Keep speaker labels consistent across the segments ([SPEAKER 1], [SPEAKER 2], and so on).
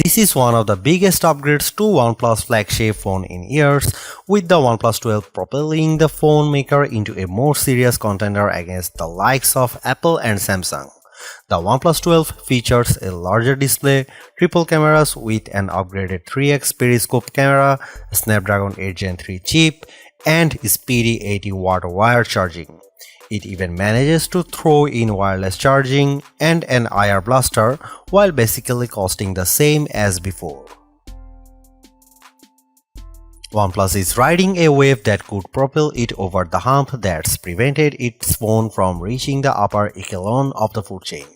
[SPEAKER 1] This is one of the biggest upgrades to OnePlus flagship phone in years, with the OnePlus 12 propelling the phone maker into a more serious contender against the likes of Apple and Samsung. The OnePlus 12 features a larger display, triple cameras with an upgraded 3x periscope camera, a Snapdragon 8 Gen 3 chip, and speedy 80-watt wire charging. It even manages to throw in wireless charging and an IR blaster while basically costing the same as before. OnePlus is riding a wave that could propel it over the hump that's prevented its phone from reaching the upper echelon of the food chain.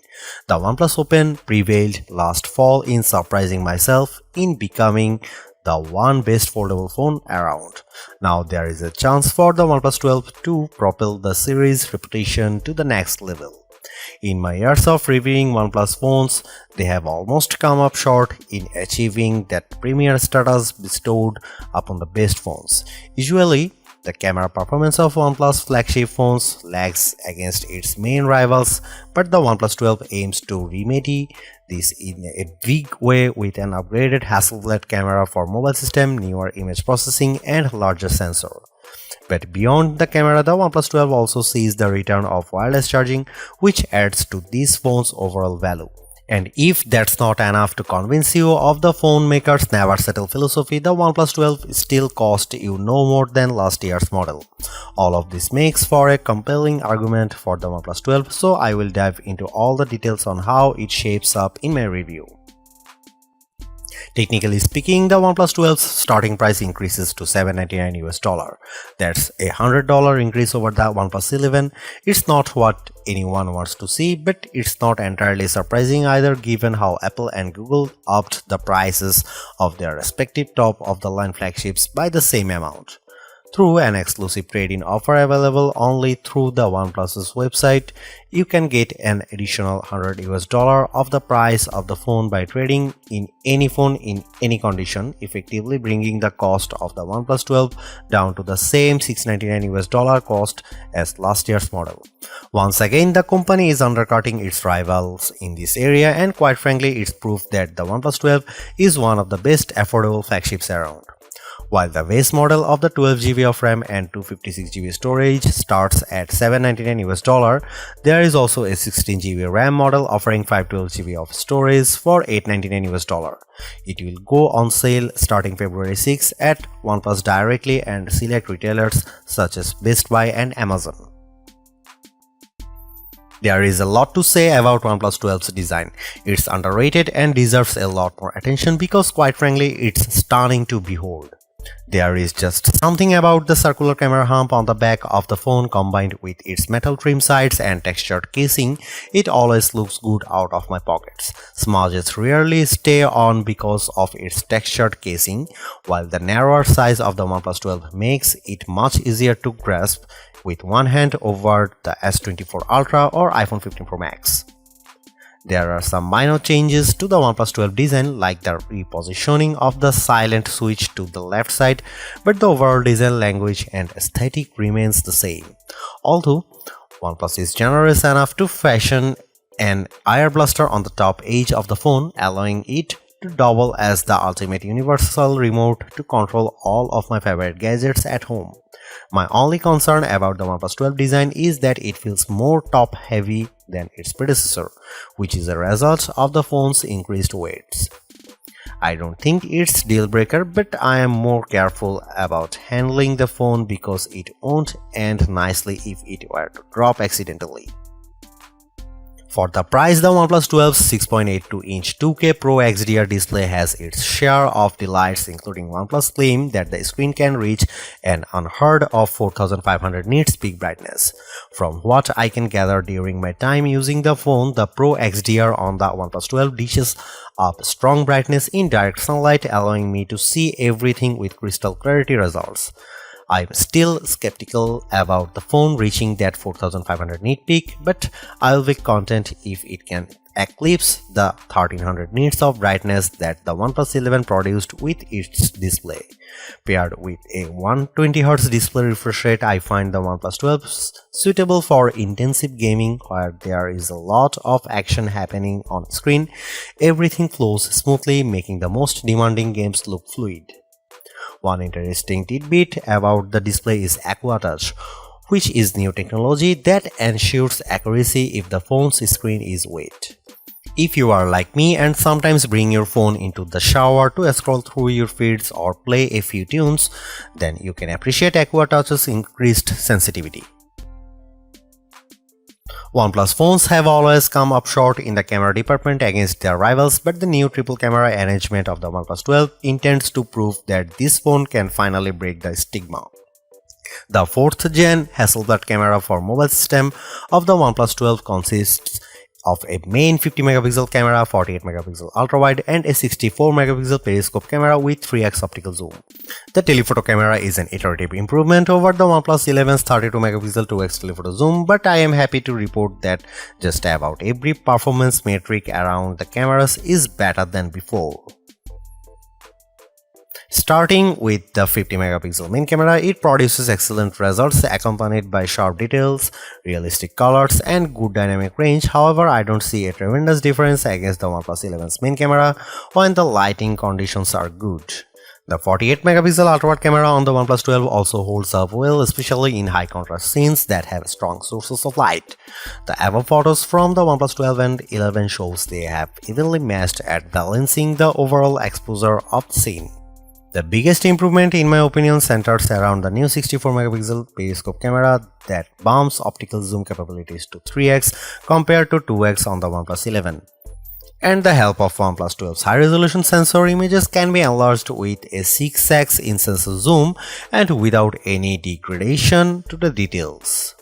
[SPEAKER 1] The OnePlus Open prevailed last fall in surprising myself in becoming the one best foldable phone around. Now there is a chance for the OnePlus 12 to propel the series' reputation to the next level. In my years of reviewing OnePlus phones, they have almost come up short in achieving that premier status bestowed upon the best phones. Usually, the camera performance of OnePlus flagship phones lags against its main rivals, but the OnePlus 12 aims to remedy this in a big way with an upgraded Hasselblad camera for mobile system, newer image processing, and larger sensor. But beyond the camera, the OnePlus 12 also sees the return of wireless charging, which adds to this phone's overall value. And if that's not enough to convince you of the phone maker's never settle philosophy, the OnePlus 12 still cost you no more than last year's model. All of this makes for a compelling argument for the OnePlus 12, so I will dive into all the details on how it shapes up in my review. Technically speaking, the OnePlus 12's starting price increases to $799. That's a $100 increase over the OnePlus 11. It's not what anyone wants to see, but it's not entirely surprising either given how Apple and Google upped the prices of their respective top-of-the-line flagships by the same amount. Through an exclusive trade-in offer available only through the OnePlus's website, you can get an additional $100 off the price of the phone by trading in any phone in any condition, effectively bringing the cost of the OnePlus 12 down to the same $699 cost as last year's model. Once again, the company is undercutting its rivals in this area, and quite frankly, it's proof that the OnePlus 12 is one of the best affordable flagships around. While the base model of the 12GB of RAM and 256GB storage starts at $799, there is also a 16GB RAM model offering 512GB of storage for $899. It will go on sale starting February 6 at OnePlus directly and select retailers such as Best Buy and Amazon. There is a lot to say about OnePlus 12's design. It's underrated and deserves a lot more attention because quite frankly, it's stunning to behold. There is just something about the circular camera hump on the back of the phone combined with its metal trim sides and textured casing. It always looks good out of my pockets. Smudges rarely stay on because of its textured casing, while the narrower size of the OnePlus 12 makes it much easier to grasp with one hand over the S24 Ultra or iPhone 15 Pro Max. There are some minor changes to the OnePlus 12 design like the repositioning of the silent switch to the left side, but the overall design language and aesthetic remains the same. Although OnePlus is generous enough to fashion an IR blaster on the top edge of the phone, allowing it to double as the ultimate universal remote to control all of my favorite gadgets at home. My only concern about the OnePlus 12 design is that it feels more top-heavy than its predecessor, which is a result of the phone's increased weights. I don't think it's deal-breaker, but I am more careful about handling the phone because it won't end nicely if it were to drop accidentally. For the price, the OnePlus 12's 6.82-inch 2K Pro XDR display has its share of delights, including OnePlus' claim that the screen can reach an unheard of 4500 nits peak brightness. From what I can gather during my time using the phone, the Pro XDR on the OnePlus 12 dishes up strong brightness in direct sunlight, allowing me to see everything with crystal clarity results. I'm still skeptical about the phone reaching that 4500 nit peak, but I'll be content if it can eclipse the 1300 nits of brightness that the OnePlus 11 produced with its display. Paired with a 120Hz display refresh rate, I find the OnePlus 12 suitable for intensive gaming where there is a lot of action happening on screen. Everything flows smoothly, making the most demanding games look fluid. One interesting tidbit about the display is Aqua Touch, which is new technology that ensures accuracy if the phone's screen is wet. If you are like me and sometimes bring your phone into the shower to scroll through your feeds or play a few tunes, then you can appreciate Aqua Touch's increased sensitivity. OnePlus phones have always come up short in the camera department against their rivals, but the new triple camera arrangement of the OnePlus 12 intends to prove that this phone can finally break the stigma. The 4th gen Hasselblad camera for mobile system of the OnePlus 12 consists of a main 50MP camera, 48MP ultra-wide and a 64MP periscope camera with 3x optical zoom. The telephoto camera is an iterative improvement over the OnePlus 11's 32MP 2x telephoto zoom, but I am happy to report that just about every performance metric around the cameras is better than before. Starting with the 50MP main camera, it produces excellent results accompanied by sharp details, realistic colors and good dynamic range. However, I don't see a tremendous difference against the OnePlus 11's main camera when the lighting conditions are good. The 48MP ultra-wide camera on the OnePlus 12 also holds up well, especially in high contrast scenes that have strong sources of light. The above photos from the OnePlus 12 and 11 shows they have evenly matched at balancing the overall exposure of the scene. The biggest improvement in my opinion centers around the new 64MP periscope camera that bumps optical zoom capabilities to 3x compared to 2x on the OnePlus 11. And the help of OnePlus 12's high-resolution sensor, images can be enlarged with a 6x in sensor zoom and without any degradation to the details.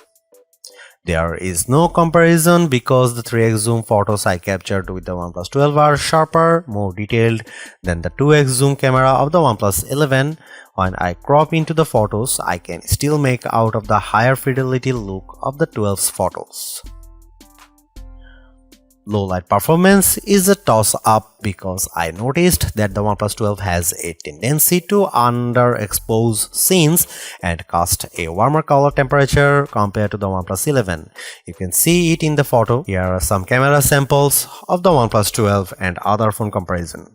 [SPEAKER 1] There is no comparison because the 3x zoom photos I captured with the OnePlus 12 are sharper, more detailed than the 2x zoom camera of the OnePlus 11. When I crop into the photos, I can still make out of the higher fidelity look of the 12's photos. Low light performance is a toss-up because I noticed that the OnePlus 12 has a tendency to underexpose scenes and cast a warmer color temperature compared to the OnePlus 11. You can see it in the photo. Here are some camera samples of the OnePlus 12 and other phone comparison.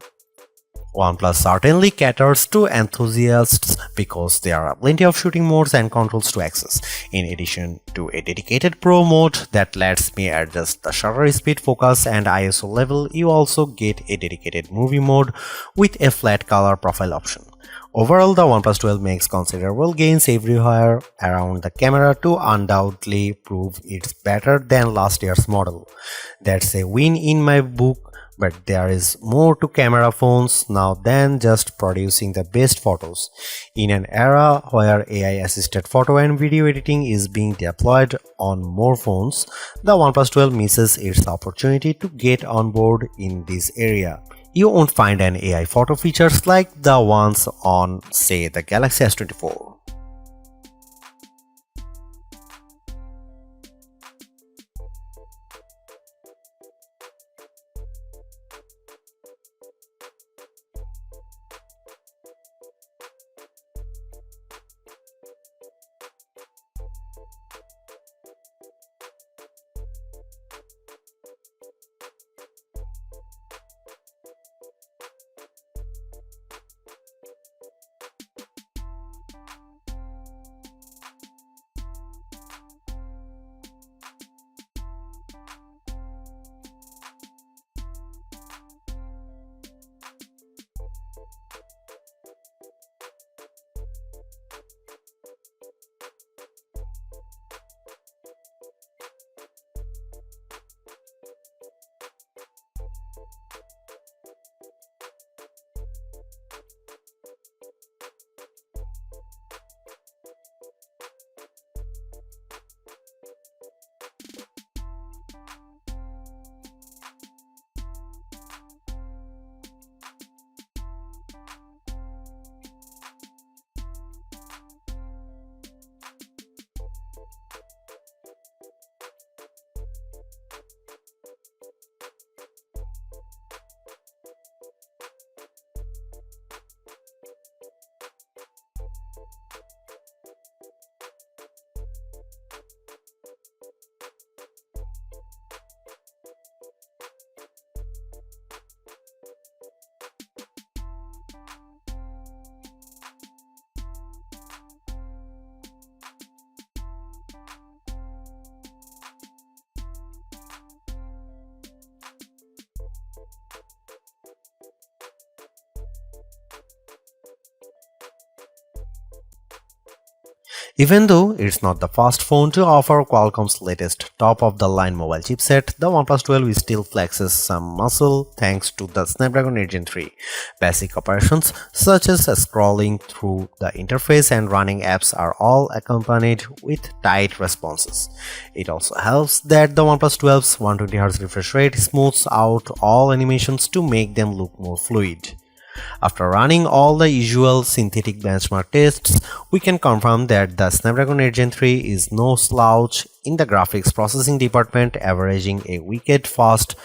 [SPEAKER 1] OnePlus certainly caters to enthusiasts because there are plenty of shooting modes and controls to access. In addition to a dedicated Pro mode that lets me adjust the shutter speed, focus and ISO level, you also get a dedicated movie mode with a flat color profile option. Overall, the OnePlus 12 makes considerable gains everywhere around the camera to undoubtedly prove it's better than last year's model. That's a win in my book. But there is more to camera phones now than just producing the best photos. In an era where AI-assisted photo and video editing is being deployed on more phones, the OnePlus 12 misses its opportunity to get on board in this area. You won't find an AI photo features like the ones on, say, the Galaxy S24. Even though it's not the first phone to offer Qualcomm's latest top-of-the-line mobile chipset, the OnePlus 12 still flexes some muscle thanks to the Snapdragon 8 Gen 3. Basic operations such as scrolling through the interface and running apps are all accompanied with tight responses. It also helps that the OnePlus 12's 120Hz refresh rate smooths out all animations to make them look more fluid. After running all the usual synthetic benchmark tests, we can confirm that the Snapdragon 8 Gen 3 is no slouch in the graphics processing department, averaging a wicked fast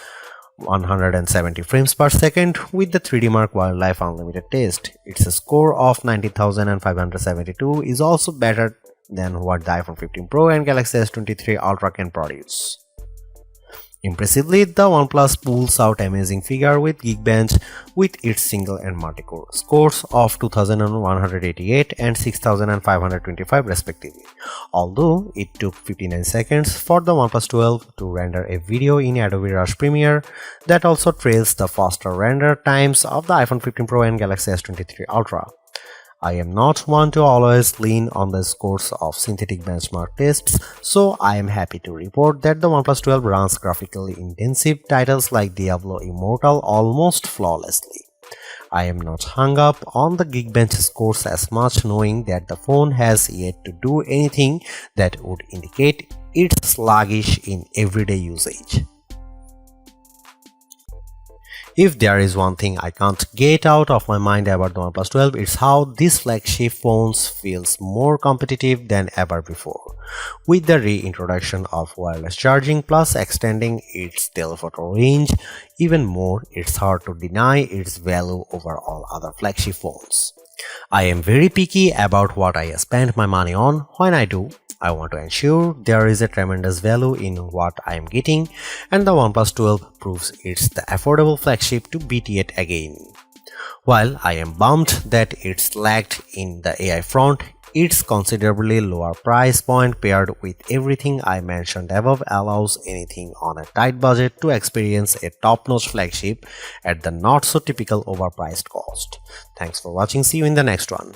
[SPEAKER 1] 170 frames per second with the 3D Mark Wildlife Unlimited test. Its score of 90,572 is also better than what the iPhone 15 Pro and Galaxy S23 Ultra can produce. Impressively, the OnePlus pulls out amazing figure with Geekbench with its single and multi-core scores of 2188 and 6525 respectively. Although it took 59 seconds for the OnePlus 12 to render a video in Adobe Rush Premiere, that also trails the faster render times of the iPhone 15 Pro and Galaxy S23 Ultra. I am not one to always lean on the scores of synthetic benchmark tests, so I am happy to report that the OnePlus 12 runs graphically intensive titles like Diablo Immortal almost flawlessly. I am not hung up on the Geekbench scores as much, knowing that the phone has yet to do anything that would indicate it's sluggish in everyday usage. If there is one thing I can't get out of my mind about the OnePlus 12, it's how this flagship phone feels more competitive than ever before. With the reintroduction of wireless charging plus extending its telephoto range even more, it's hard to deny its value over all other flagship phones. I am very picky about what I spend my money on. When I do, I want to ensure there is a tremendous value in what I am getting, and the OnePlus 12 proves it's the affordable flagship to beat yet again. While I am bummed that it's lagged in the AI front, its considerably lower price point paired with everything I mentioned above allows anything on a tight budget to experience a top-notch flagship at the not-so-typical overpriced cost. Thanks for watching. See you in the next one.